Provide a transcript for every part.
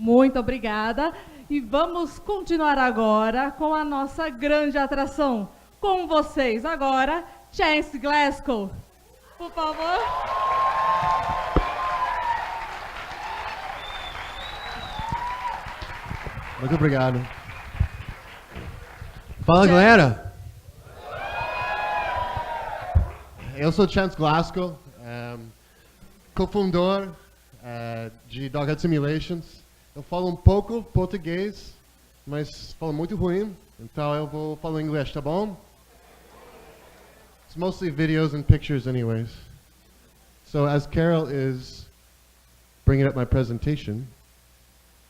Muito obrigada. E vamos continuar agora com a nossa grande atração. Com vocês agora, Chance Glasco. Por favor. Muito obrigado. Fala, galera! Eu sou Chance Glasco, cofundador de Doghead Simulations. Eu falo um pouco português, mas falo muito ruim, então eu vou falar inglês, tá bom? It's mostly videos and pictures anyways. So as Carol is bringing up my presentation,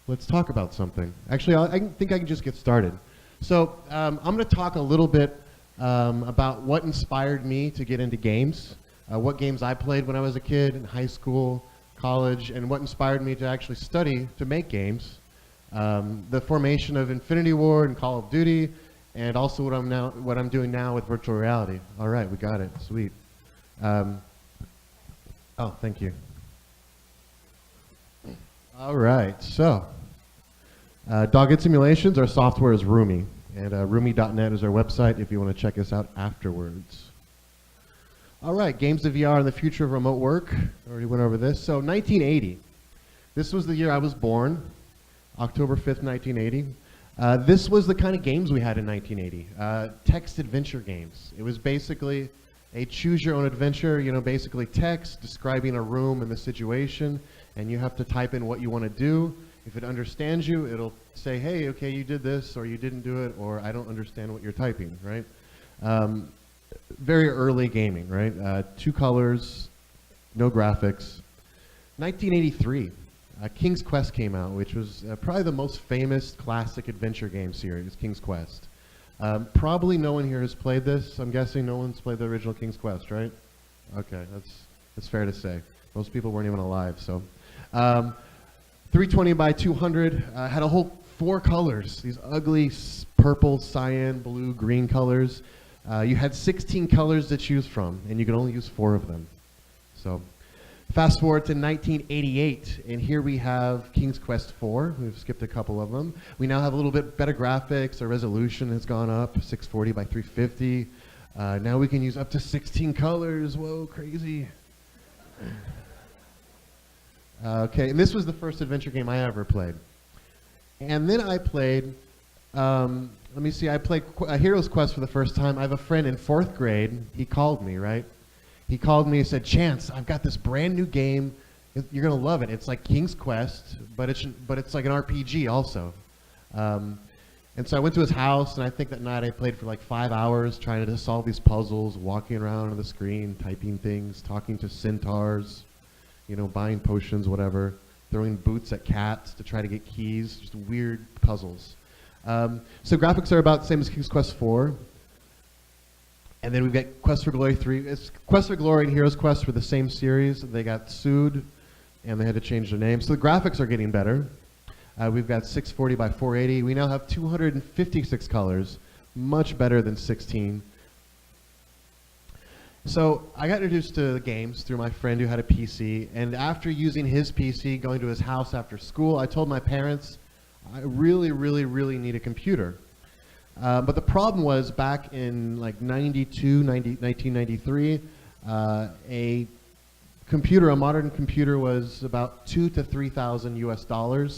let's talk about something. Actually, I think I can just get started. So I'm going to talk a little bit about what inspired me to get into games, what games I played when I was a kid in high school, college, and what inspired me to actually study to make games. The formation of Infinity Ward and Call of Duty, and also what I'm doing now with virtual reality. All right, we got it. Sweet. Oh, thank you. All right, so Doghead Simulations, our software is Roomy, and roomy.net is our website if you want to check us out afterwards. All right, games of VR and the future of remote work. I already went over this. So 1980, this was the year I was born, October 5th, 1980. This was the kind of games we had in 1980, text adventure games. It was basically a choose your own adventure, basically text describing a room and the situation, and you have to type in what you want to do. If it understands you, it'll say, hey, okay, you did this, or you didn't do it, or I don't understand what you're typing, right? Very early gaming, right? 2 colors, no graphics. 1983, King's Quest came out, which was probably the most famous classic adventure game series, King's Quest. Probably no one here has played this. I'm guessing no one's played the original King's Quest, right? Okay, that's fair to say. Most people weren't even alive, so. 320 by 200, had a whole 4 colors, these ugly purple, cyan, blue, green colors. You had 16 colors to choose from, and you could only use 4 of them. So, fast forward to 1988, and here we have King's Quest 4. We've skipped a couple of them. We now have a little bit better graphics. Our resolution has gone up, 640 by 350. Now we can use up to 16 colors. Whoa, crazy. Okay, and this was the first adventure game I ever played. And then I played, I played Hero's Quest for the first time. I have a friend in 4th grade. He called me, right? He called me and said, Chance, I've got this brand new game. You're going to love it. It's like King's Quest, but it's like an RPG also. And so I went to his house, and I think that night I played for like 5 hours trying to solve these puzzles, walking around on the screen, typing things, talking to centaurs, buying potions, whatever, throwing boots at cats to try to get keys, just weird puzzles. So graphics are about the same as King's Quest 4. And then we've got Quest for Glory 3. Quest for Glory and Heroes Quest were the same series. They got sued, and they had to change their name. So the graphics are getting better. We've got 640 by 480. We now have 256 colors, much better than 16. So I got introduced to the games through my friend who had a PC, and after using his PC, going to his house after school, I told my parents, I really, really, really need a computer. But the problem was back in like 1993, a modern computer was about $2,000 to $3,000 US,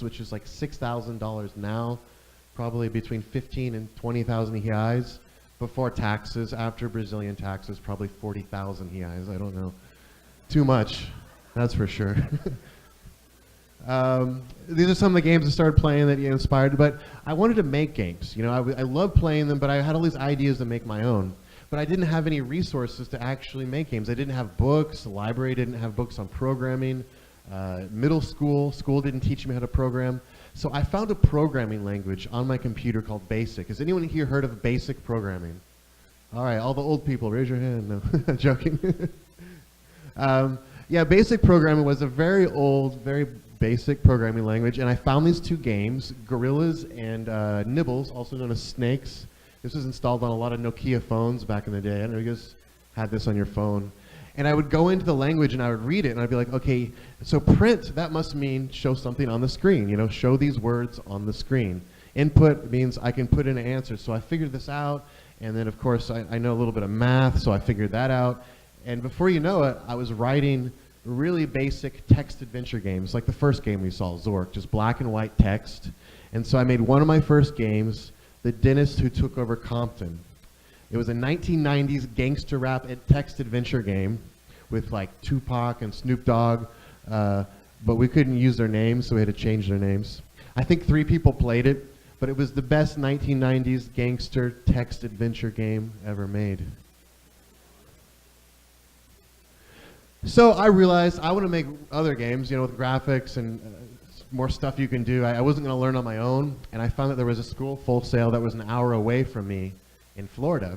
which is like $6,000 now, probably between 15 and 20,000 reais. Before taxes, after Brazilian taxes, probably 40,000 reais. I don't know. Too much, that's for sure. These are some of the games I started playing that inspired, but I wanted to make games. I loved playing them, but I had all these ideas to make my own. But I didn't have any resources to actually make games. I didn't have books. The library didn't have books on programming. School didn't teach me how to program. So I found a programming language on my computer called BASIC. Has anyone here heard of BASIC programming? All right, all the old people, raise your hand. No, joking. Yeah, BASIC programming was a very old, very basic programming language, and I found these 2 games, Gorillas and Nibbles, also known as Snakes. This was installed on a lot of Nokia phones back in the day. I don't know if you guys had this on your phone. And I would go into the language and I would read it and I'd be like, okay, so print, that must mean show something on the screen, show these words on the screen. Input means I can put in an answer. So I figured this out, and then of course I know a little bit of math, so I figured that out. And before you know it, I was writing really basic text adventure games, like the first game we saw, Zork, just black and white text. And so I made one of my first games, The Dentist Who Took Over Compton. It was a 1990s gangster rap text adventure game with like Tupac and Snoop Dogg, but we couldn't use their names, so we had to change their names. I think 3 people played it, but it was the best 1990s gangster text adventure game ever made. So I realized I want to make other games, with graphics and more stuff you can do. I wasn't going to learn on my own, and I found that there was a school, Full Sail, that was an hour away from me in Florida.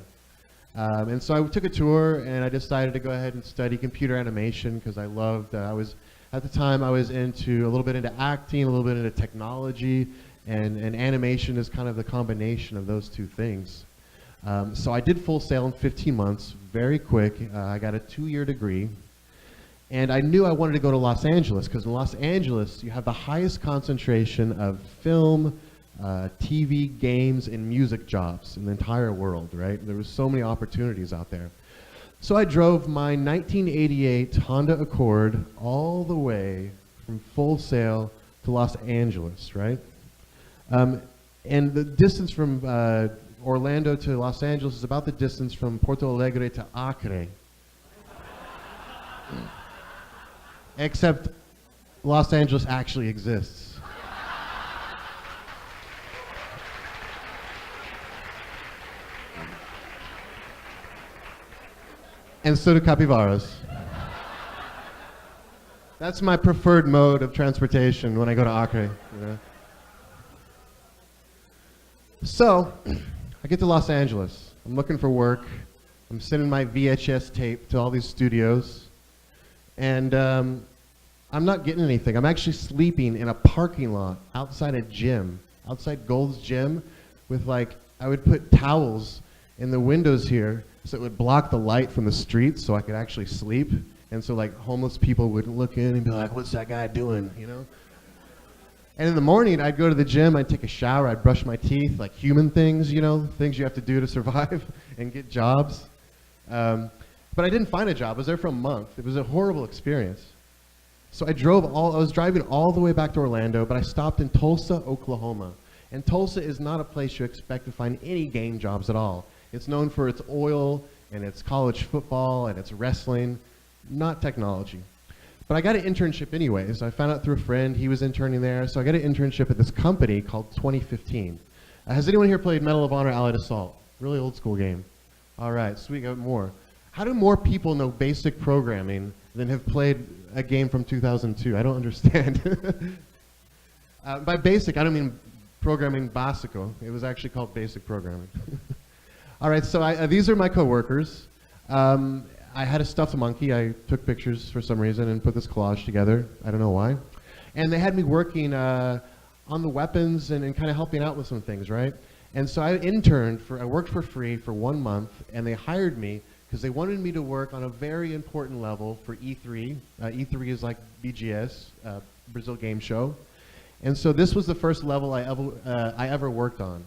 And so I took a tour, and I decided to go ahead and study computer animation because I loved, at the time I was a little bit into acting, a little bit into technology, and animation is kind of the combination of those two things. So I did Full Sail in 15 months, very quick. I got a 2-year degree. And I knew I wanted to go to Los Angeles because in Los Angeles you have the highest concentration of film, TV, games, and music jobs in the entire world, right? There was so many opportunities out there. So I drove my 1988 Honda Accord all the way from Full Sail to Los Angeles, right? And the distance from Orlando to Los Angeles is about the distance from Porto Alegre to Acre. Except Los Angeles actually exists. And so do capybaras. That's my preferred mode of transportation when I go to Acre. So, I get to Los Angeles. I'm looking for work. I'm sending my VHS tape to all these studios. And I'm not getting anything. I'm actually sleeping in a parking lot outside a gym, outside Gold's Gym, with I would put towels in the windows here so it would block the light from the street so I could actually sleep. And so homeless people would look in and be like, what's that guy doing, And in the morning, I'd go to the gym, I'd take a shower, I'd brush my teeth, like human things, things you have to do to survive and get jobs. But I didn't find a job. I was there for a month. It was a horrible experience. So I was driving all the way back to Orlando, but I stopped in Tulsa, Oklahoma. And Tulsa is not a place you expect to find any game jobs at all. It's known for its oil and its college football and its wrestling, not technology. But I got an internship anyways. I found out through a friend, he was interning there. So I got an internship at this company called 2015. Has anyone here played Medal of Honor Allied Assault? Really old school game. All right, sweet, got more. How do more people know basic programming than have played a game from 2002? I don't understand. By basic, I don't mean programming básico. It was actually called basic programming. All right, so these are my coworkers. I had a stuffed monkey. I took pictures for some reason and put this collage together. I don't know why. And they had me working on the weapons and kind of helping out with some things, right? And so I worked for free for 1 month, and they hired me because they wanted me to work on a very important level for E3. E3 is like BGS, Brazil Game Show. And so this was the first level I ever worked on.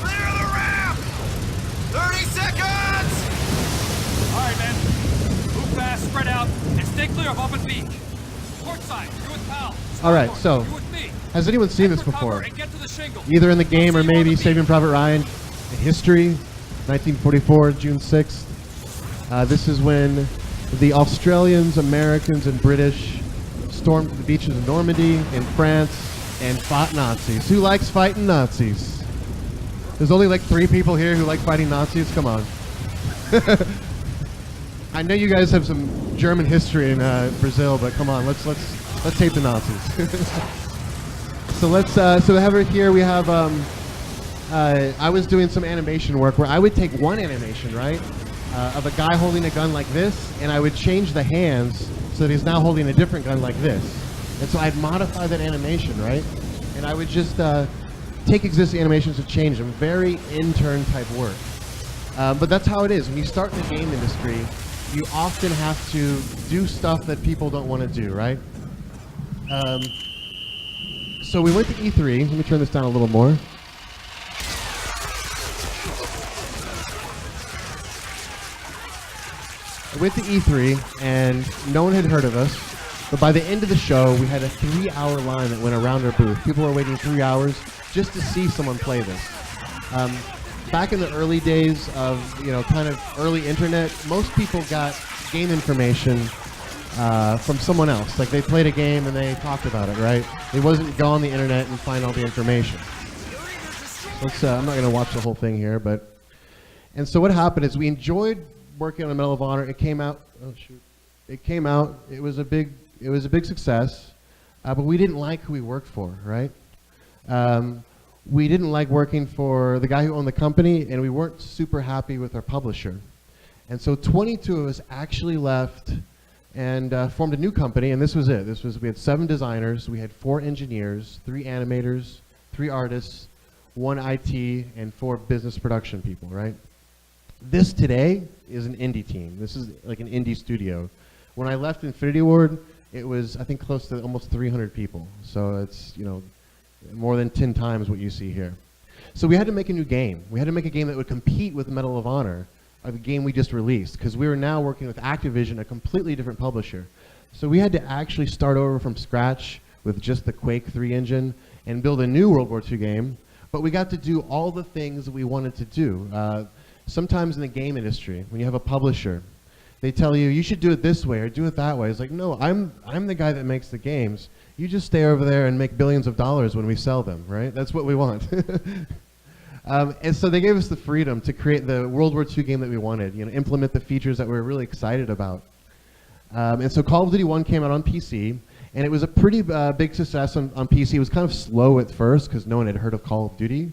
Clear the ramp! 30 seconds! All right, men. Move fast, spread out, and stay clear of open beach. Port side, you with pal. All right, so You with me. has anyone seen Head this for cover before? and get to the shingle. Either in the game I'll or see you on maybe the Saving beach. Private Ryan. In history, 1944, June 6th. This is when the Australians, Americans, and British stormed the beaches of Normandy in France and fought Nazis. Who likes fighting Nazis? There's only like 3 people here who like fighting Nazis. Come on. I know you guys have some German history in Brazil, but come on, let's hate the Nazis. So over here we have I was doing some animation work where I would take one animation, right, of a guy holding a gun like this, and I would change the hands so that he's now holding a different gun like this. And so I'd modify that animation, right? And I would just take existing animations and change them. Very intern type work. But that's how it is. When you start in the game industry, you often have to do stuff that people don't want to do, right? So we went to E3. Let me turn this down a little more. I went to E3, and no one had heard of us. But by the end of the show, we had a 3-hour line that went around our booth. People were waiting 3 hours just to see someone play this. Back in the early days of, kind of early internet, most people got game information from someone else. Like they played a game and they talked about it, right? They wasn't go on the internet and find all the information. I'm not going to watch the whole thing here, and so what happened is we enjoyed working on Medal of Honor. It came out. Oh shoot! It came out. It was a big success, but we didn't like who we worked for, right? We didn't like working for the guy who owned the company, and we weren't super happy with our publisher. And so 22 of us actually left and formed a new company, and this was it. We had 7 designers, we had 4 engineers, 3 animators, 3 artists, 1 IT, and 4 business production people, right? This today is an indie team. This is like an indie studio. When I left Infinity Ward, it was, I think, close to almost 300 people. So it's, more than 10 times what you see here. So we had to make a new game. We had to make a game that would compete with Medal of Honor, the game we just released, because we were now working with Activision, a completely different publisher. So we had to actually start over from scratch with just the Quake 3 engine and build a new World War II game, but we got to do all the things that we wanted to do. Sometimes in the game industry, when you have a publisher, they tell you should do it this way or do it that way. It's like, no, I'm the guy that makes the games. You just stay over there and make billions of dollars when we sell them, right? That's what we want. And so they gave us the freedom to create the World War II game that we wanted, implement the features that we were really excited about. And so Call of Duty 1 came out on PC, and it was a pretty big success on PC. It was kind of slow at first because no one had heard of Call of Duty.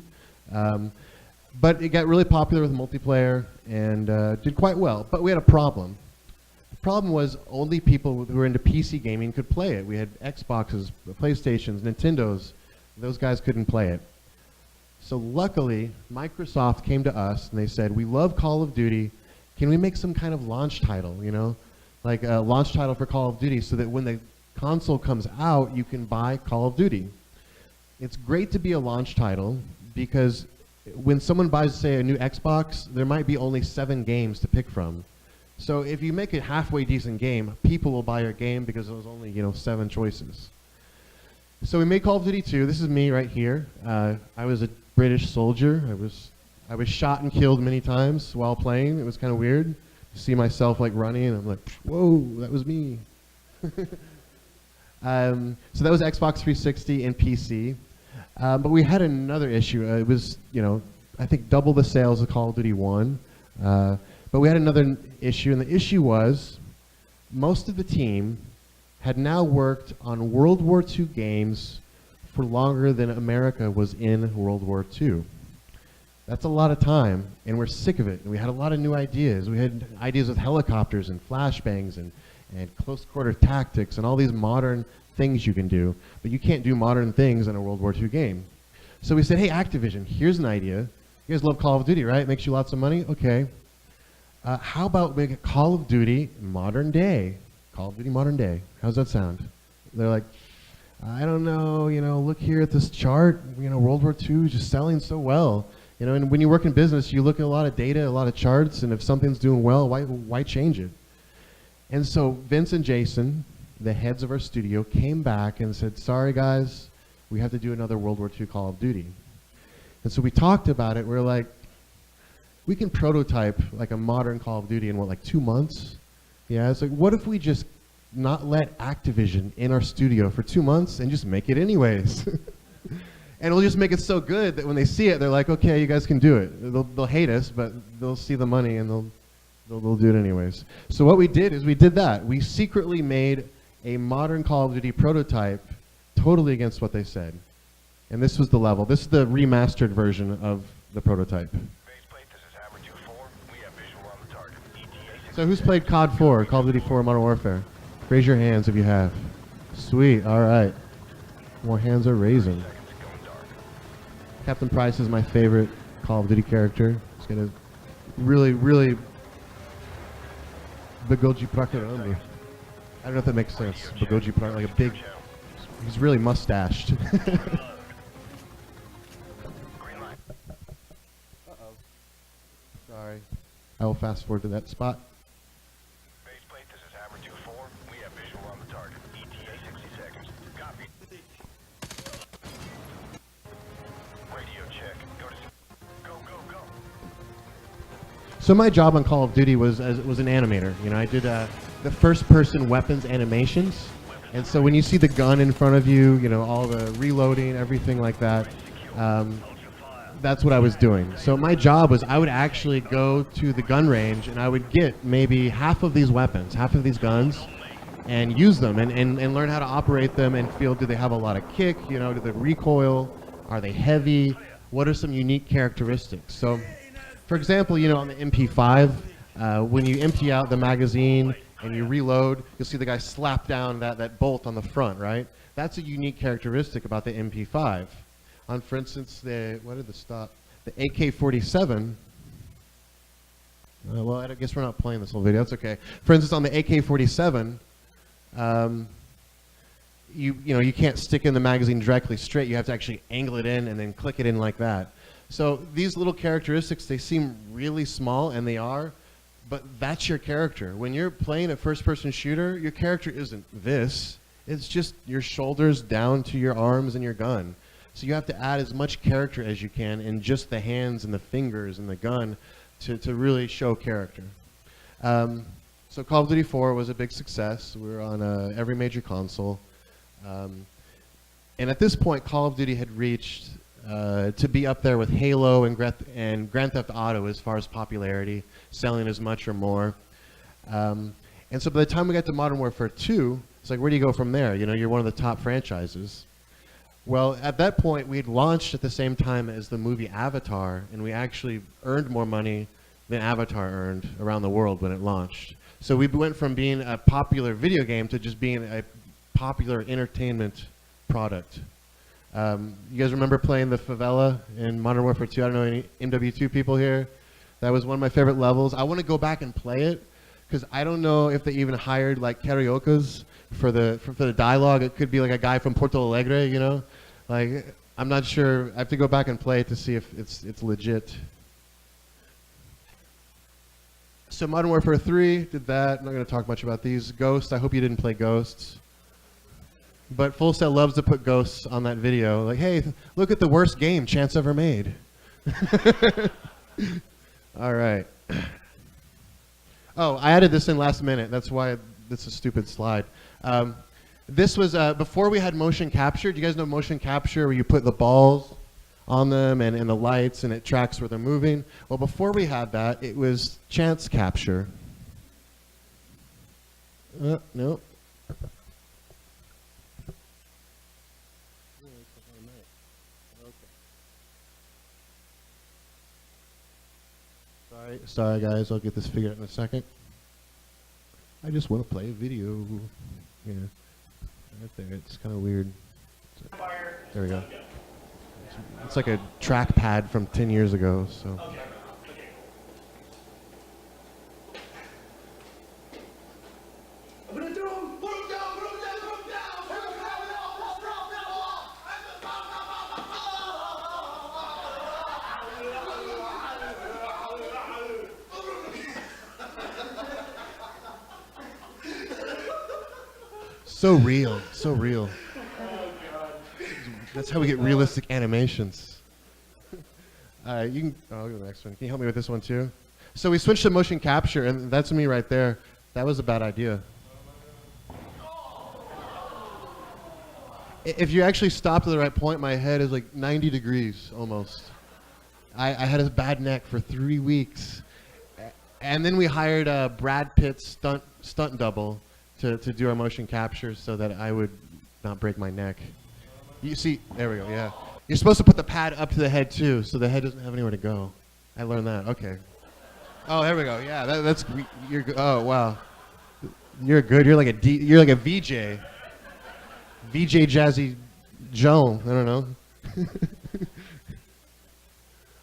But it got really popular with multiplayer and did quite well. But we had a problem. The problem was only people who were into PC gaming could play it. We had Xboxes, PlayStations, Nintendos. Those guys couldn't play it. So luckily, Microsoft came to us and they said, we love Call of Duty. Can we make some kind of launch title, like a launch title for Call of Duty so that when the console comes out, you can buy Call of Duty. It's great to be a launch title because when someone buys, say, a new Xbox, there might be only 7 games to pick from. So if you make a halfway decent game, people will buy your game because there's only 7 choices. So we made Call of Duty 2. This is me right here. I was a British soldier. I was shot and killed many times while playing. It was kind of weird to see myself like running, and I'm like, whoa, that was me. So that was Xbox 360 and PC. But we had another issue. It was, I think double the sales of Call of Duty 1. But we had another issue, and the issue was most of the team had now worked on World War II games for longer than America was in World War II. That's a lot of time, and we're sick of it. And we had a lot of new ideas. We had ideas with helicopters and flashbangs and close quarter tactics and all these modern things you can do, but you can't do modern things in a World War II game. So we said, hey, Activision, here's an idea. You guys love Call of Duty, right? It makes you lots of money? Okay. How about make a Call of Duty modern day? Call of Duty modern day. How's that sound? They're like, I don't know, look here at this chart. World War II is just selling so well. And when you work in business, you look at a lot of data, a lot of charts, and if something's doing well, why change it? And so Vince and Jason, the heads of our studio, came back and said, sorry guys, we have to do another World War II Call of Duty. And so we talked about it. We're like, we can prototype like a modern Call of Duty in what, like 2 months? Yeah, it's like, what if we just not let Activision in our studio for 2 months and just make it anyways? And we'll just make it so good that when they see it, they're like, okay, you guys can do it. They'll hate us, but they'll see the money and they'll do it anyways. So what we did is we did that. We secretly made a modern Call of Duty prototype totally against what they said. And this was the level. This is the remastered version of the prototype. So who's played COD 4, Call of Duty 4 Modern Warfare? Raise your hands if you have. Sweet. All right. More hands are raising. Captain Price is my favorite Call of Duty character. He's got a really, really Bigoji Prakarami. I don't know if that makes sense. Bigoji Prakar, like a big. He's really mustached. Sorry. I will fast forward to that spot. Baseplate, this is Hammer 2-4. We have visual on the target. ETA 60 seconds. Copy. Radio check. Go, go, go. So my job on Call of Duty was an animator. You know, I did the first-person weapons animations, and so when you see the gun in front of you, you know, all the reloading, everything like that, that's what I was doing. So my job was I would actually go to the gun range and I would get maybe half of these weapons, half of these guns, and use them and learn how to operate them and feel, do they have a lot of kick, you know, do they recoil, are they heavy, what are some unique characteristics. So for example, you know, on the MP5, when you empty out the magazine and you reload, you'll see the guy slap down that bolt on the front, right? That's a unique characteristic about the MP5. On, for instance, the AK-47. Well, I guess we're not playing this whole video. That's okay. For instance, on the AK-47, you can't stick in the magazine directly straight. You have to actually angle it in and then click it in like that. So these little characteristics, they seem really small, and they are, but that's your character. When you're playing a first-person shooter, your character isn't this. It's just your shoulders down to your arms and your gun. So you have to add as much character as you can in just the hands and the fingers and the gun to really show character. So Call of Duty 4 was a big success. We were on every major console. And at this point, Call of Duty had reached to be up there with Halo and Grand Theft Auto as far as popularity, selling as much or more. And so by the time we got to Modern Warfare 2, it's like, where do you go from there? You know, you're one of the top franchises. Well, at that point, we had launched at the same time as the movie Avatar, and we actually earned more money than Avatar earned around the world when it launched. So we went from being a popular video game to just being a popular entertainment product. You guys remember playing the favela in Modern Warfare 2? I don't know any MW2 people here. That was one of my favorite levels. I want to go back and play it, because I don't know if they even hired like karaoke's for the dialogue. It could be like a guy from Porto Alegre, you know? Like, I'm not sure. I have to go back and play it to see if it's legit. So Modern Warfare 3 did that. I'm not going to talk much about these. Ghost, I hope you didn't play Ghosts. But Full Set loves to put Ghosts on that video. Like, hey, look at the worst game Chance ever made. All right. Oh, I added this in last minute. That's why this is a stupid slide. This was before we had motion capture. Do you guys know motion capture, where you put the balls on them and the lights and it tracks where they're moving? Well, before we had that, it was chance capture. Nope. Sorry guys, I'll get this figured out in a second. I just want to play a video. Yeah, right there. It's kind of weird. So, there we go. It's like a trackpad from 10 years ago. So. So real, so real. That's how we get realistic animations. You can, I'll go to the next one. Can you help me with this one too? So we switched to motion capture, and that's me right there. That was a bad idea. If you actually stop at the right point, my head is like 90 degrees almost. I had a bad neck for 3 weeks. And then we hired Brad Pitt's stunt double to do our motion capture so that I would not break my neck. You see, there we go, yeah. You're supposed to put the pad up to the head too, so the head doesn't have anywhere to go. I learned that, okay. Oh, there we go, yeah, that's, you're good. Oh, wow. You're good, you're like a VJ. VJ Jazzy Joe. I don't know.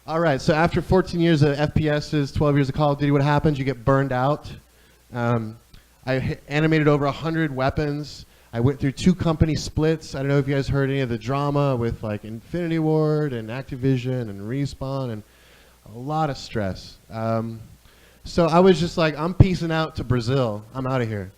All right, so after 14 years of FPSs, 12 years of Call of Duty, what happens? You get burned out. I animated over 100 weapons. I went through 2 company splits. I don't know if you guys heard any of the drama with like Infinity Ward and Activision and Respawn, and a lot of stress. So I was just like, I'm peacing out to Brazil. I'm out of here.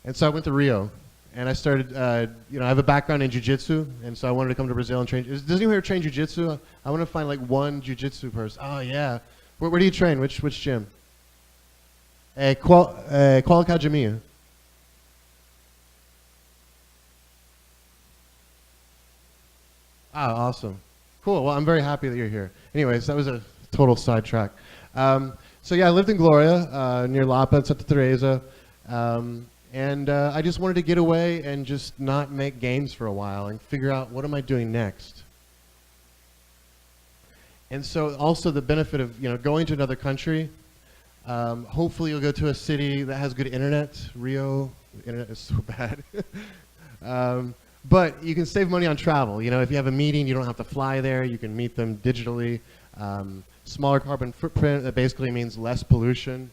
And so I went to Rio. And I started, I have a background in jiu-jitsu, and so I wanted to come to Brazil and train. Does anyone here train jiu-jitsu? I want to find like one jiu-jitsu person. Oh, yeah. Where do you train? Which gym? Qual academia? Ah, awesome. Cool. Well, I'm very happy that you're here. Anyways, that was a total sidetrack. So yeah, I lived in Gloria, near Lapa, Santa Teresa. And I just wanted to get away and just not make games for a while and figure out what am I doing next. And so also the benefit of going to another country, hopefully you'll go to a city that has good internet. Rio, the internet is so bad. But you can save money on travel. If you have a meeting, you don't have to fly there. You can meet them digitally. Smaller carbon footprint, that basically means less pollution.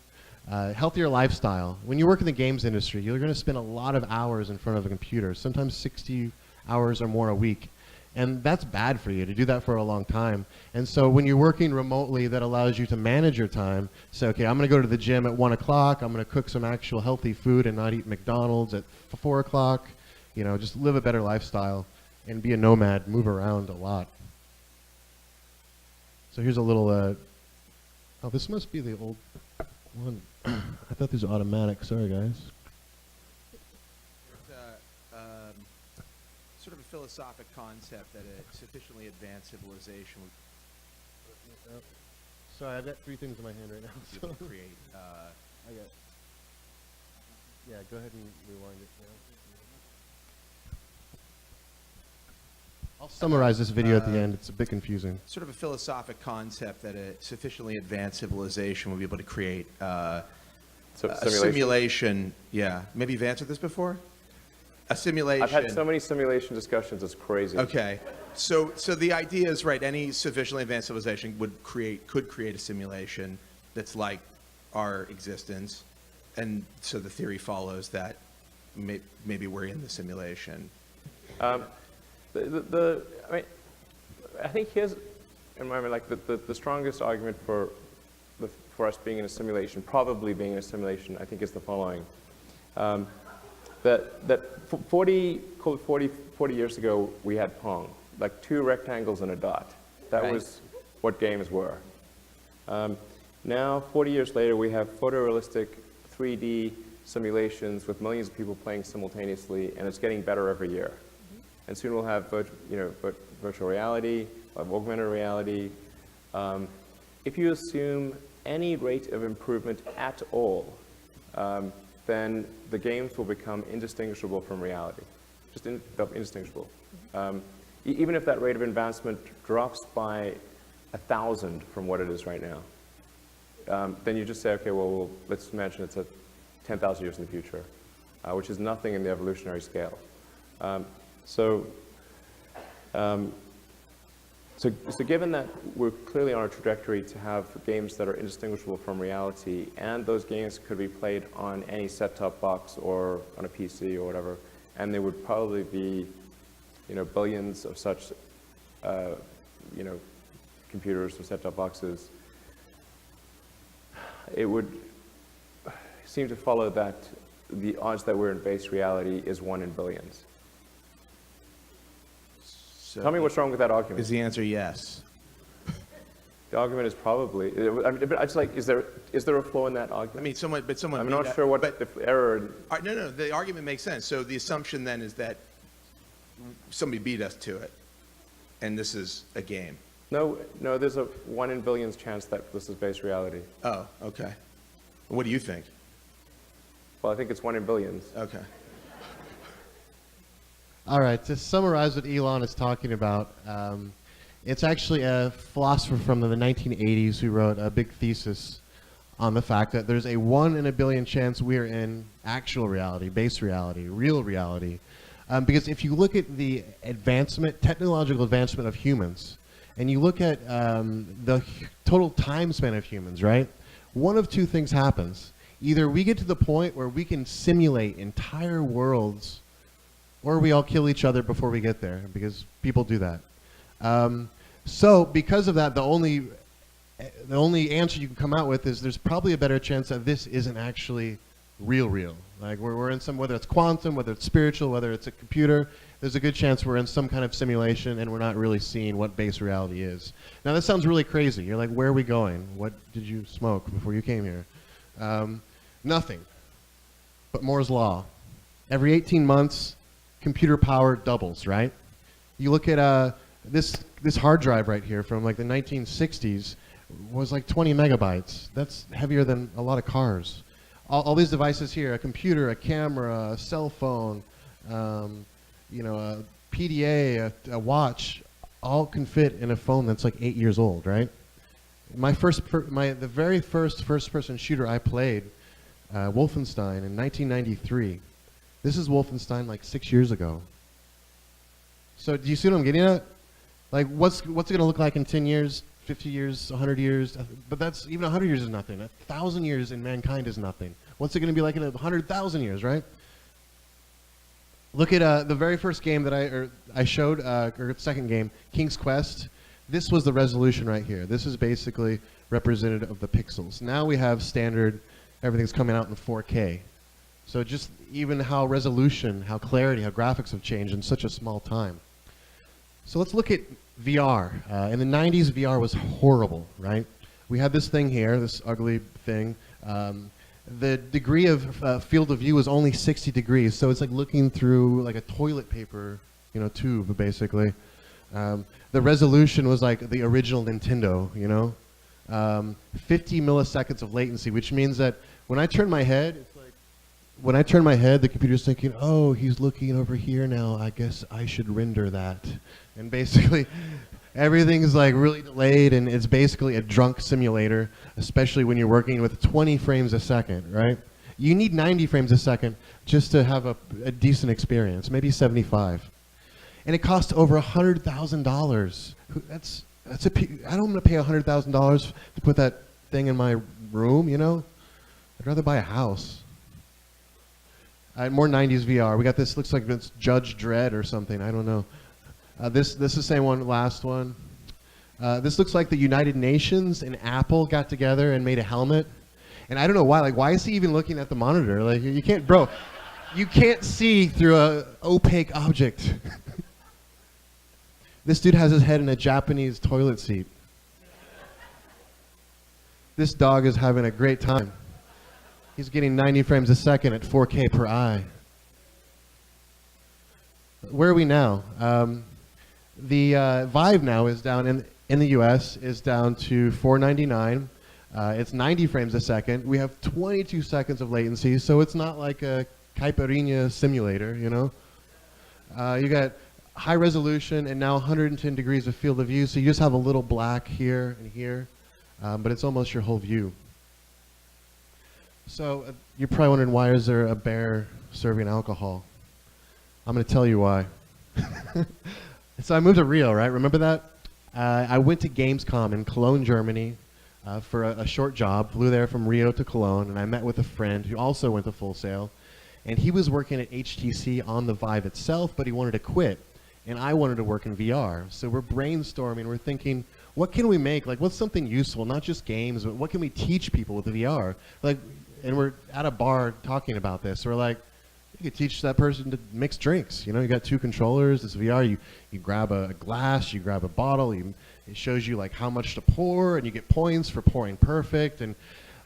Healthier lifestyle. When you work in the games industry, you're going to spend a lot of hours in front of a computer, sometimes 60 hours or more a week. And that's bad for you to do that for a long time. And so when you're working remotely, that allows you to manage your time. So, okay, I'm going to go to the gym at 1 o'clock. I'm going to cook some actual healthy food and not eat McDonald's at 4 o'clock. Just live a better lifestyle and be a nomad, move around a lot. So here's a little, oh, this must be the old one. I thought these were automatic. Sorry, guys. It's sort of a philosophic concept that a sufficiently advanced civilization would Sorry, I've got 3 things in my hand right now. be able to create. I got. Yeah, go ahead and rewind it. I'll summarize this video at the end. It's a bit confusing. Sort of a philosophic concept that a sufficiently advanced civilization would be able to create a simulation. Yeah, maybe you've answered this before. A simulation. I've had so many simulation discussions, it's crazy. Okay, so the idea is right. Any sufficiently advanced civilization could create a simulation that's like our existence, and so the theory follows that maybe we're in the simulation. I think here's, in my mind, like the strongest argument for us being in a simulation, probably being in a simulation, I think is the following. That 40 years ago, we had Pong, like 2 rectangles and a dot. That Right. was what games were. Now, 40 years later, we have photorealistic 3D simulations with millions of people playing simultaneously, and it's getting better every year. And soon we'll have virtual reality, we'll have augmented reality. If you assume any rate of improvement at all, then the games will become indistinguishable from reality, just indistinguishable. Even if that rate of advancement drops by 1,000 from what it is right now, then you just say, okay, well, let's imagine it's 10,000 years in the future, which is nothing in the evolutionary scale. So given that we're clearly on a trajectory to have games that are indistinguishable from reality, and those games could be played on any set-top box or on a PC or whatever, and there would probably be, billions of such, computers or set-top boxes, it would seem to follow that the odds that we're in base reality is 1 in billions. So Tell me what's wrong with that argument. is the answer yes? The argument is probably, but I just like, is there a flaw in that argument? I mean, someone. I'm not sure what the error. No. The argument makes sense. So the assumption then is that somebody beat us to it, and this is a game. No, there's a 1 in billions chance that this is base reality. Oh, okay. What do you think? Well, I think it's 1 in billions. Okay. All right, to summarize what Elon is talking about, it's actually a philosopher from the 1980s who wrote a big thesis on the fact that there's a 1 in a billion chance we are in actual reality, base reality, real reality. Because if you look at the technological advancement of humans, and you look at the total time span of humans, right? One of two things happens. Either we get to the point where we can simulate entire worlds, or we all kill each other before we get there, because people do that. So because of that, the only answer you can come out with is there's probably a better chance that this isn't actually real. Like we're in some, whether it's quantum, whether it's spiritual, whether it's a computer, there's a good chance we're in some kind of simulation and we're not really seeing what base reality is. Now that sounds really crazy. You're like, where are we going? What did you smoke before you came here? Nothing. But Moore's law. Every 18 months, computer power doubles, right? You look at this hard drive right here from like the 1960s was like 20 megabytes. That's heavier than a lot of cars. All these devices here, a computer, a camera, a cell phone, you know, a PDA, a watch, all can fit in a phone that's like 8 years old, right? The very first first-person shooter I played, Wolfenstein in 1993. This is Wolfenstein like 6 years ago. So do you see what I'm getting at? Like, what's it going to look like in 10 years, 50 years, 100 years? But that's, even 100 years is nothing. 1,000 years in mankind is nothing. What's it going to be like in 100,000 years, right? Look at the very first game that I showed, or second game, King's Quest. This was the resolution right here. This is basically representative of the pixels. Now we have standard, everything's coming out in 4K. So just even how resolution, how clarity, how graphics have changed in such a small time. So let's look at VR. In the 90s, VR was horrible, right? We had this thing here, this ugly thing. The degree of field of view was only 60 degrees, so it's like looking through like a toilet paper, you know, tube, basically. The resolution was like the original Nintendo, you know? 50 milliseconds of latency, which means that when I turn my head, it's like, when I turn my head, the computer's thinking, oh, he's looking over here now, I guess I should render that. And basically, everything's like really delayed, and it's basically a drunk simulator, especially when you're working with 20 frames a second, right? You need 90 frames a second just to have a decent experience, maybe 75. And it costs over $100,000. I don't want to pay $100,000 to put that thing in my room, you know? I'd rather buy a house. More 90s VR. We got this, looks like it's Judge Dredd or something, I don't know. This is the same one, last one. This looks like the United Nations and Apple got together and made a helmet. And I don't know why, like, why is he even looking at the monitor? Like, you can't, bro, you can't see through a opaque object. This dude has his head in a Japanese toilet seat. This dog is having a great time. He's getting 90 frames a second at 4K per eye. Where are we now? The Vive now is down in the US is down to $499. It's 90 frames a second. We have 22 seconds of latency, so it's not like a caipirinha simulator, you know? You got high resolution and now 110 degrees of field of view, so you just have a little black here and here, but it's almost your whole view. So you're probably wondering, why is there a bear serving alcohol? I'm going to tell you why. So I moved to Rio, right? Remember that? I went to Gamescom in Cologne, Germany for a short job. Flew there from Rio to Cologne, and I met with a friend who also went to Full Sail. And he was working at HTC on the Vive itself, but he wanted to quit. And I wanted to work in VR. So we're brainstorming. We're thinking, what can we make? Like, what's something useful? Not just games, but what can we teach people with the VR? Like, and we're at a bar talking about this. We're like, you could teach that person to mix drinks. You know, you got two controllers, this VR, you grab a glass, you grab a bottle, it shows you like how much to pour, and you get points for pouring perfect. And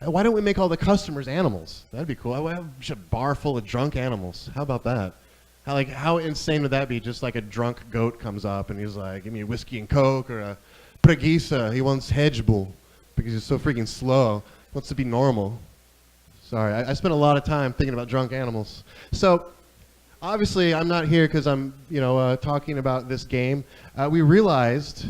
why don't we make all the customers animals? That'd be cool. I have a bar full of drunk animals. How about that? How insane would that be? Just like a drunk goat comes up and he's like, give me a whiskey and Coke, or a preguiça. He wants hedge bull because he's so freaking slow. He wants to be normal. Sorry, I spent a lot of time thinking about drunk animals. So, obviously, I'm not here because I'm, talking about this game. We realized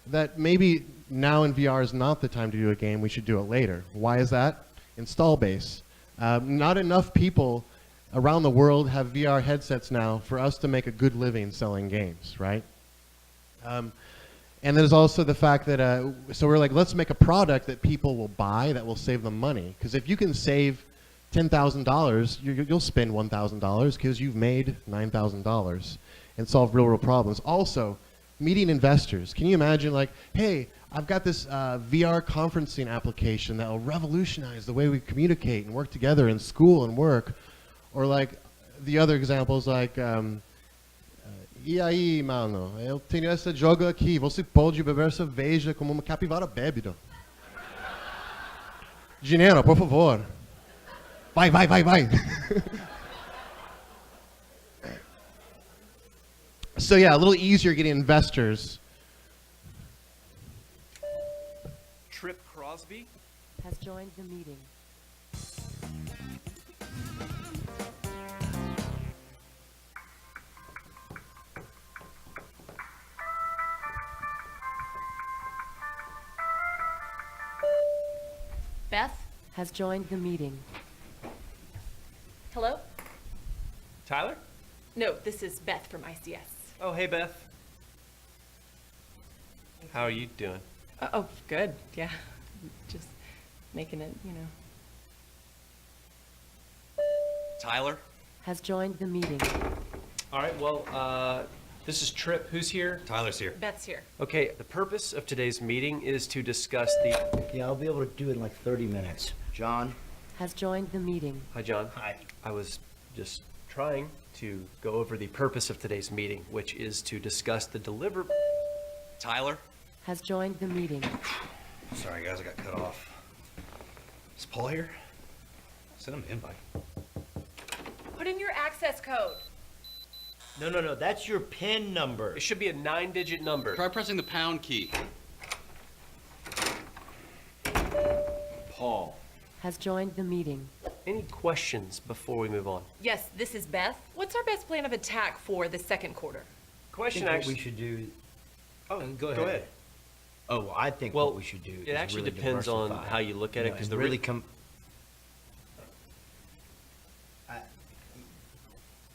that maybe now in VR is not the time to do a game. We should do it later. Why is that? Install base. Not enough people around the world have VR headsets now for us to make a good living selling games, right? And there's also the fact that, so we're like, let's make a product that people will buy that will save them money. Because if you can save $10,000, you'll spend $1,000 because you've made $9,000 and solve real world problems. Also, meeting investors. Can you imagine, like, hey, I've got this VR conferencing application that will revolutionize the way we communicate and work together in school and work. Or like the other examples, like, e aí, mano, eu tenho esse jogo aqui, você pode beber cerveja como uma capivara bébida. Dinheiro, por favor. Vai, vai, vai, vai. So yeah, a little easier getting investors. Trip Crosby has joined the meeting. Beth? Has joined the meeting. Hello? Tyler? No, this is Beth from ICS. Oh, hey, Beth. How are you doing? Oh, good. Yeah. Just making it, you know. Tyler? Has joined the meeting. All right, well, this is Trip. Who's here? Tyler's here. Beth's here. Okay, the purpose of today's meeting is to discuss the... Yeah, I'll be able to do it in like 30 minutes. John? Has joined the meeting. Hi, John. Hi. I was just trying to go over the purpose of today's meeting, which is to discuss the Tyler? Has joined the meeting. Sorry, guys, I got cut off. Is Paul here? Send him an invite. Put in your access code. No, that's your PIN number. It should be a 9-digit number. Try pressing the pound key. Paul. Has joined the meeting. Any questions before we move on? Yes, this is Beth. What's our best plan of attack for the second quarter? I Question think what actually... we should do. Oh, Go ahead. Oh, I think Well, what we should do. it is actually really depends on diversify. how you look at it, 'cause and the really re- come.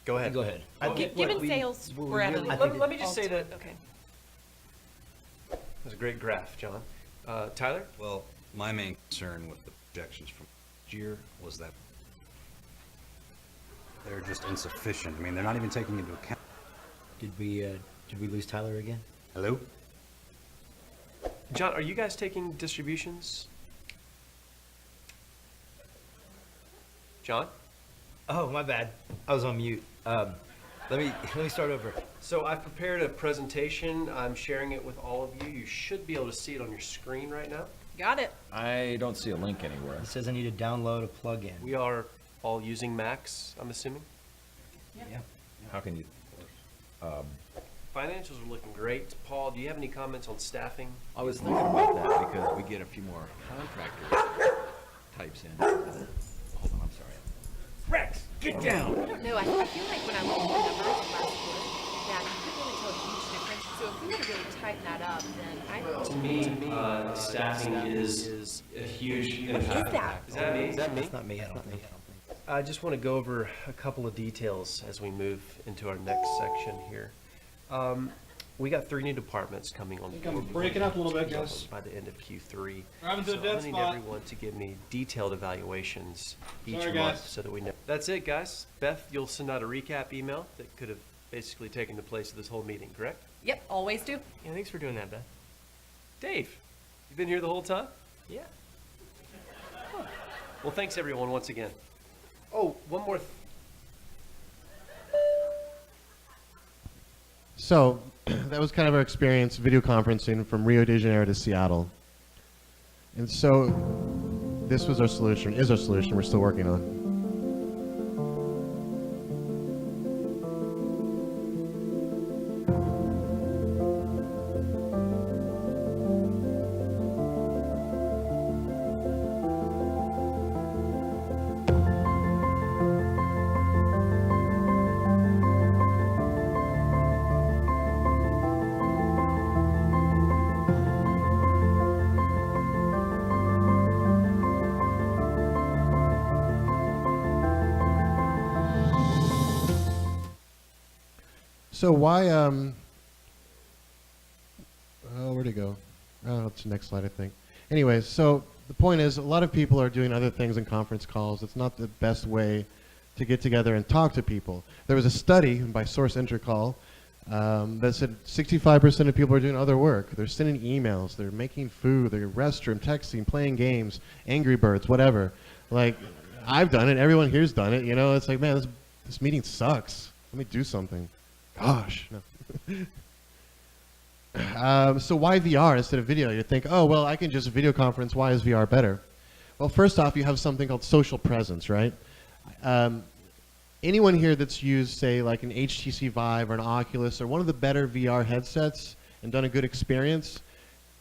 Go ahead. Go ahead. I think Given what we- sales, what we we're at really- a... I think Let me just say that... Okay. That was a great graph, John. Tyler? Well, my main concern with the projections from last year was that they're just insufficient. I mean, they're not even taking into account. Did we lose Tyler again? Hello? John, are you guys taking distributions? John? Oh, my bad. I was on mute. Let me start over. So I've prepared a presentation. I'm sharing it with all of you. You should be able to see it on your screen right now. Got it. I don't see a link anywhere. It says I need to download a plugin. We are all using Macs, I'm assuming. Yeah. How can you? Financials are looking great. Paul, do you have any comments on staffing? I was thinking about that because we get a few more contractor types in. Hold on, I'm sorry. Rex, get down! I don't know. I feel like when I looked at the numbers last quarter, that you couldn't really tell a huge difference. So if we were to really tighten that up, then I think... To me, staffing is a huge impact. Is that? Is that me? Is that me? That's not me, I don't think. I just want to go over a couple of details as we move into our next section here. We got 3 new departments coming on board. I'm breaking up a little bit, guys. By the end of Q3. Driving to So a dead I need spot. everyone to give me detailed evaluations each Sorry, month guys. so that we know. That's it, guys. Beth, you'll send out a recap email that could have basically taken the place of this whole meeting, correct? Yep, always do. Yeah, thanks for doing that, Beth. Dave, you've been here the whole time? Yeah. Huh. Well, thanks everyone once again. Oh, one more. So that was kind of our experience video conferencing from Rio de Janeiro to Seattle. And so this was our solution, is our solution we're still working on. So why, oh, where'd it go? Oh, it's the next slide, I think. Anyways, so the point is, a lot of people are doing other things in conference calls. It's not the best way to get together and talk to people. There was a study by Source Intercall that said 65% of people are doing other work. They're sending emails, they're making food, they're restroom, texting, playing games, Angry Birds, whatever. Like, I've done it, everyone here's done it, you know, it's like, man, this meeting sucks. Let me do something. Gosh, no. So why VR instead of video? You think, oh, well, I can just video conference. Why is VR better? Well, first off, you have something called social presence, right? Anyone here that's used, say, like an HTC Vive or an Oculus or one of the better VR headsets and done a good experience,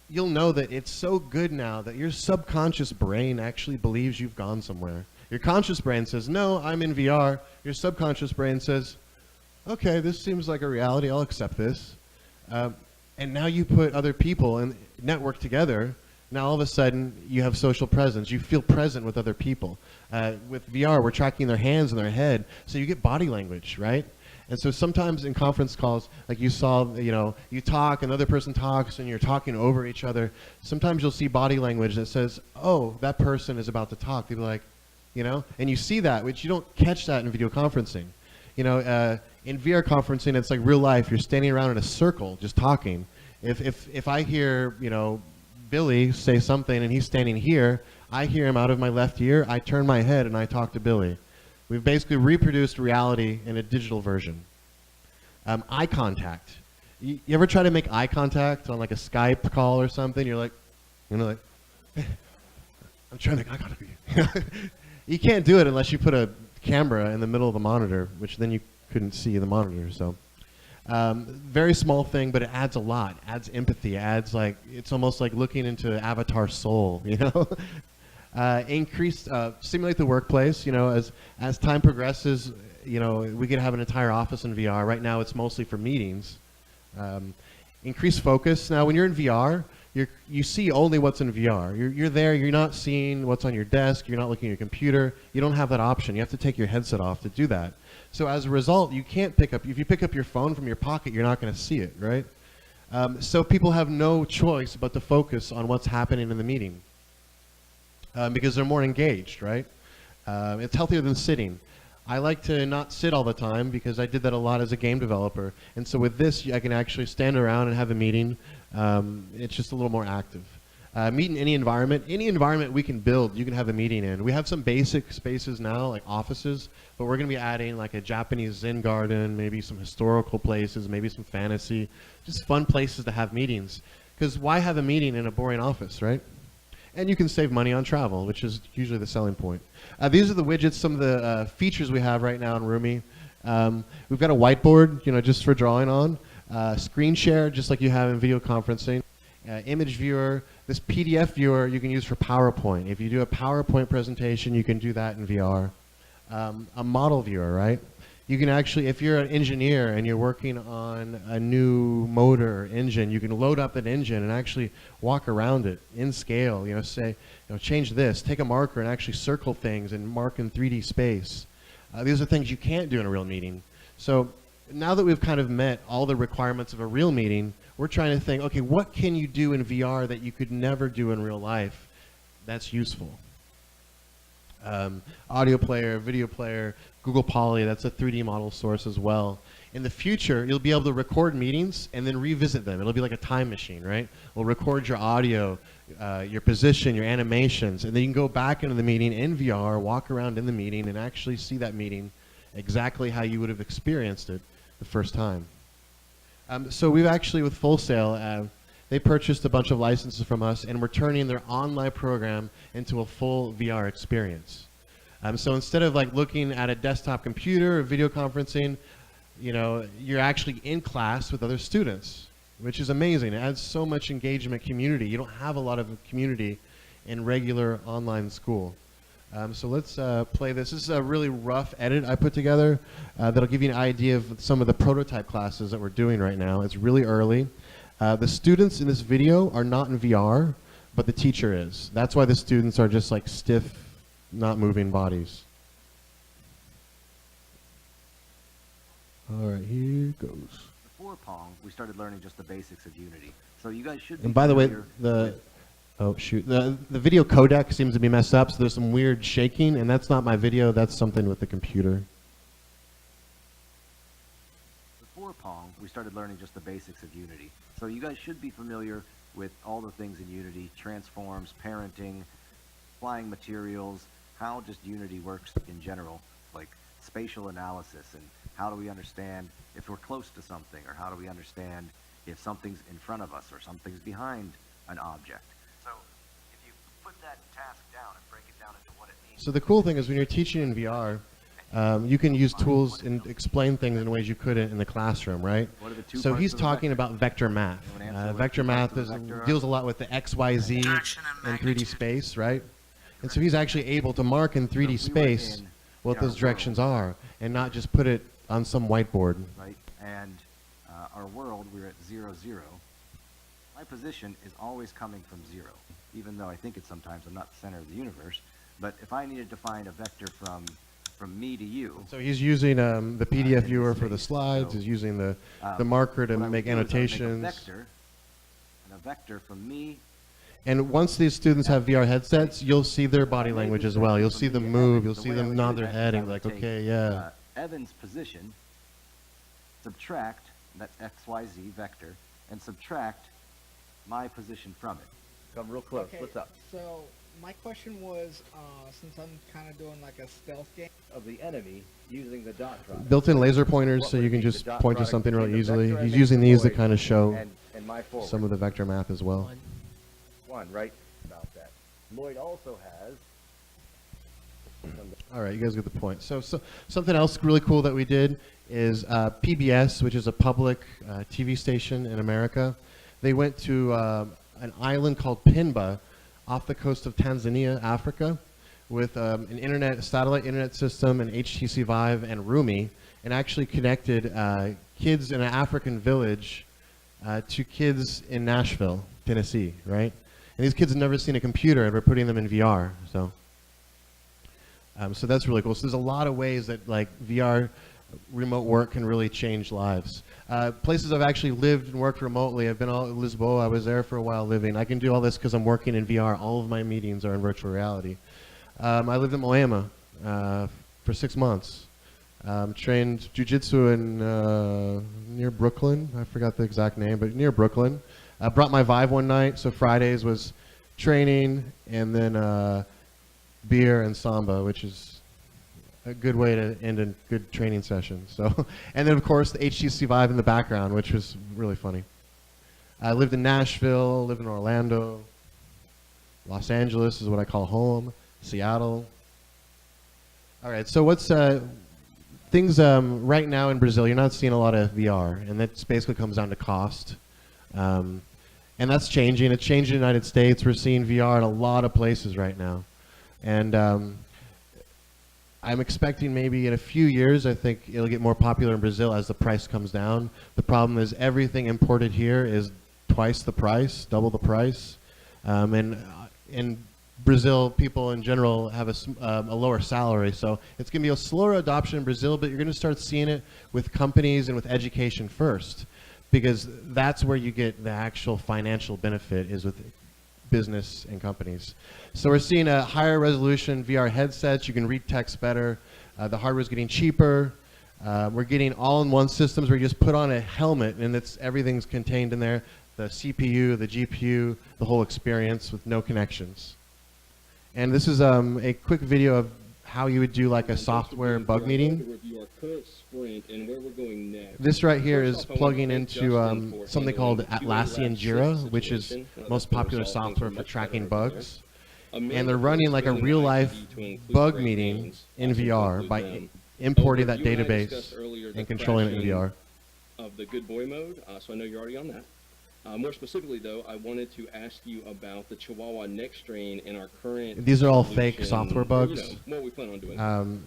you'll know that it's so good now that your subconscious brain actually believes you've gone somewhere. Your conscious brain says, no, I'm in VR. Your subconscious brain says, okay, this seems like a reality. I'll accept this. And now you put other people and network together. Now all of a sudden you have social presence. You feel present with other people. With VR, we're tracking their hands and their head, so you get body language, right? And so sometimes in conference calls, like you saw, you know, you talk, another person talks, and you're talking over each other. Sometimes you'll see body language that says, oh, that person is about to talk. People are like, you know, and you see that, which you don't catch that in video conferencing. You know, in VR conferencing, it's like real life. You're standing around in a circle, just talking. If I hear, you know, Billy say something and he's standing here, I hear him out of my left ear, I turn my head and I talk to Billy. We've basically reproduced reality in a digital version. Eye contact. You ever try to make eye contact on like a Skype call or something? You're like, you know, like, I'm trying to make eye contact with you. You can't do it unless you put a camera in the middle of the monitor, which then you couldn't see the monitor, so. Very small thing, but it adds a lot. Adds empathy. Adds like, it's almost like looking into Avatar's soul, you know. Simulate the workplace. You know, as time progresses, you know, we could have an entire office in VR. Right now, it's mostly for meetings. Increase focus. Now, when you're in VR, you see only what's in VR. You're there. You're not seeing what's on your desk. You're not looking at your computer. You don't have that option. You have to take your headset off to do that. So as a result, you can't pick up, if you pick up your phone from your pocket, you're not going to see it, right? So people have no choice but to focus on what's happening in the meeting because they're more engaged, right? It's healthier than sitting. I like to not sit all the time because I did that a lot as a game developer. And so with this, I can actually stand around and have a meeting. It's just a little more active. Meet in any environment we can build, you can have a meeting in. We have some basic spaces now, like offices, but we're going to be adding like a Japanese Zen garden, maybe some historical places, maybe some fantasy, just fun places to have meetings. Because why have a meeting in a boring office, right? And you can save money on travel, which is usually the selling point. These are the widgets, some of the features we have right now in Roomy. We've got a whiteboard, you know, just for drawing on. Screen share, just like you have in video conferencing. Image viewer. This PDF viewer you can use for PowerPoint. If you do a PowerPoint presentation, you can do that in VR. A model viewer, right? You can actually, if you're an engineer and you're working on a new motor or engine, you can load up an engine and actually walk around it in scale. You know, say, you know, change this, take a marker and actually circle things and mark in 3D space. These are things you can't do in a real meeting. So now that we've kind of met all the requirements of a real meeting, we're trying to think, okay, what can you do in VR that you could never do in real life that's useful? Audio player, video player, Google Poly, that's a 3D model source as well. In the future, you'll be able to record meetings and then revisit them. It'll be like a time machine, right? We'll record your audio, your position, your animations, and then you can go back into the meeting in VR, walk around in the meeting, and actually see that meeting exactly how you would have experienced it the first time. So we've actually, with Full Sail, they purchased a bunch of licenses from us, and we're turning their online program into a full VR experience. So instead of like looking at a desktop computer or video conferencing, you know, you're actually in class with other students, which is amazing. It adds so much engagement, community. You don't have a lot of community in regular online school. So let's play this. This is a really rough edit I put together that'll give you an idea of some of the prototype classes that we're doing right now. It's really early. The students in this video are not in VR, but the teacher is. That's why the students are just like stiff, not moving bodies. All right, here goes. Before Pong, we started learning just the basics of Unity. So you guys should be And by the way, familiar oh shoot, the video codec seems to be messed up, so there's some weird shaking, and that's not my video, that's something with the computer. Before Pong, we started learning just the basics of Unity. So you guys should be familiar with all the things in Unity, transforms, parenting, applying materials, how just Unity works in general, like spatial analysis, and how do we understand if we're close to something, or how do we understand if something's in front of us or something's behind an object. So if you put that task down and break it down into what it means. So the cool thing is when you're teaching in VR, you can use tools and explain things in ways you couldn't in the classroom, right? So he's talking about vector math. Vector math deals a lot with the X, Y, Z in 3D space, right? And so he's actually able to mark in 3D space what those directions are, and not just put it on some whiteboard. Right, and our world, we're at 0, 0. My position is always coming from 0, even though I think it sometimes I'm not the center of the universe. But if I needed to find a vector from me to you. So he's using the PDF viewer for the slides. He's using the marker to make annotations. A vector from me. And once these students have VR headsets, you'll see their body language as well. You'll see them move. You'll see them nod their head and like, okay, yeah. Evan's position, subtract, that's XYZ vector, and subtract my position from it. Come real close. Okay, What's up? So my question was, since I'm kind of doing like a stealth game Of the enemy using the dot product. Built-in laser pointers, so you can just point to something really easily. He's using these to kind of show some of the vector math as well. One, right? About that. Lloyd also has. All right, you guys get the point. So something else really cool that we did is PBS, which is a public TV station in America. They went to an island called Pemba off the coast of Tanzania, Africa, with an satellite internet system, and HTC Vive and Rumi, and actually connected kids in an African village to kids in Nashville, Tennessee, right? And these kids have never seen a computer, and we're putting them in VR. So that's really cool. So there's a lot of ways that like VR remote work can really change lives. Places I've actually lived and worked remotely. I've been all at Lisboa. I was there for a while living. I can do all this because I'm working in VR. All of my meetings are in virtual reality. I lived in Moema for 6 months. Trained jiu-jitsu in near Brooklyn. I forgot the exact name, but near Brooklyn. I brought my Vive one night, so Fridays was training and then beer and samba, which is a good way to end a good training session. So, and then of course the HTC Vive in the background, which was really funny. I lived in Nashville, lived in Orlando, Los Angeles is what I call home, Seattle. All right, so what's things right now in Brazil? You're not seeing a lot of VR, and that basically comes down to cost. And that's changing. It's changing in the United States. We're seeing VR in a lot of places right now. And I'm expecting maybe in a few years, I think it'll get more popular in Brazil as the price comes down. The problem is everything imported here is twice the price, double the price. And in Brazil, people in general have a lower salary. So it's going to be a slower adoption in Brazil, but you're going to start seeing it with companies and with education first, because that's where you get the actual financial benefit, is with business and companies. So we're seeing a higher resolution VR headsets. You can read text better. The hardware is getting cheaper. We're getting all-in-one systems where you just put on a helmet and everything's contained in there. The CPU, the GPU, the whole experience with no connections. And this is a quick video of how you would do like a software bug meeting. This right here is plugging into something called Atlassian Jira, which is most popular software for tracking bugs. And they're running like a real-life bug meeting in VR by importing that database and controlling it in VR. Of the good boy mode, so I know you're already on that. More specifically, though, I wanted to ask you about the Chihuahua neck strain in our current. These are all fake software bugs. You know, what we plan on doing.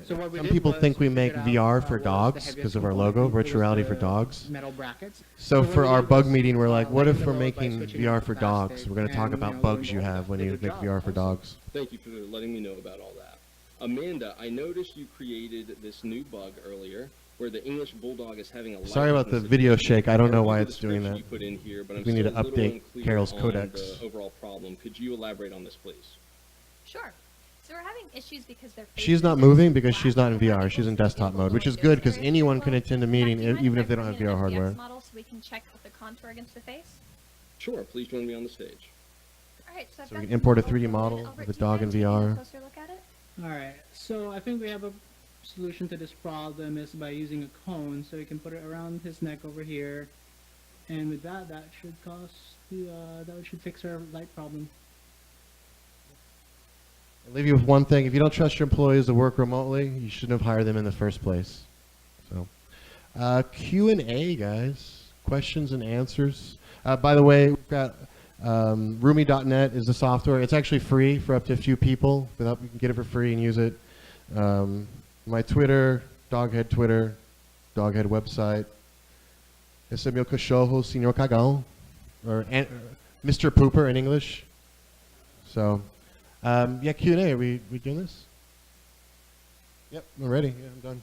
Some people think we make VR for dogs because of our logo, virtual reality for dogs. Metal brackets. So for our bug meeting, we're like, what if we're making VR for dogs? We're going to talk about bugs you have when you make VR for dogs. Thank you for letting me know about all that. Amanda, I noticed you created this new bug earlier. where the English Bulldog is having a light Sorry about the weakness video situation. shake. I don't know Read why the it's doing description that. You put in here, but I'm We need to still a little update unclear Carol's on codecs. the overall problem. Could you elaborate on this, please? Sure. So we're having issues because they're She's not moving because she's not in VR. She's in desktop mode, which is good because anyone can attend a meeting even if they don't have VR hardware. model so we can check the contour against the face. Sure, please join me on the stage. All right, so I've So got we can the import a model 3D from model Albert of a T. dog in Taking a VR. closer look at it. Alright, so I think we have a solution to this problem is by using a cone, so we can put it around his neck over here, and with that, that should should fix our light problem. I'll leave you with one thing. If you don't trust your employees to work remotely, you shouldn't have hired them in the first place. So, Q&A, guys. Questions and answers. By the way, we've got Roomy.net is the software. It's actually free for up to a few people. You can get it for free and use it. My Twitter, Doghead Twitter, Doghead website. Esse é meu cachorro, Senhor Cagão, or Mr. Pooper in English. So, yeah, Q&A. Are we doing this? Yep, I'm ready. Yeah, I'm done.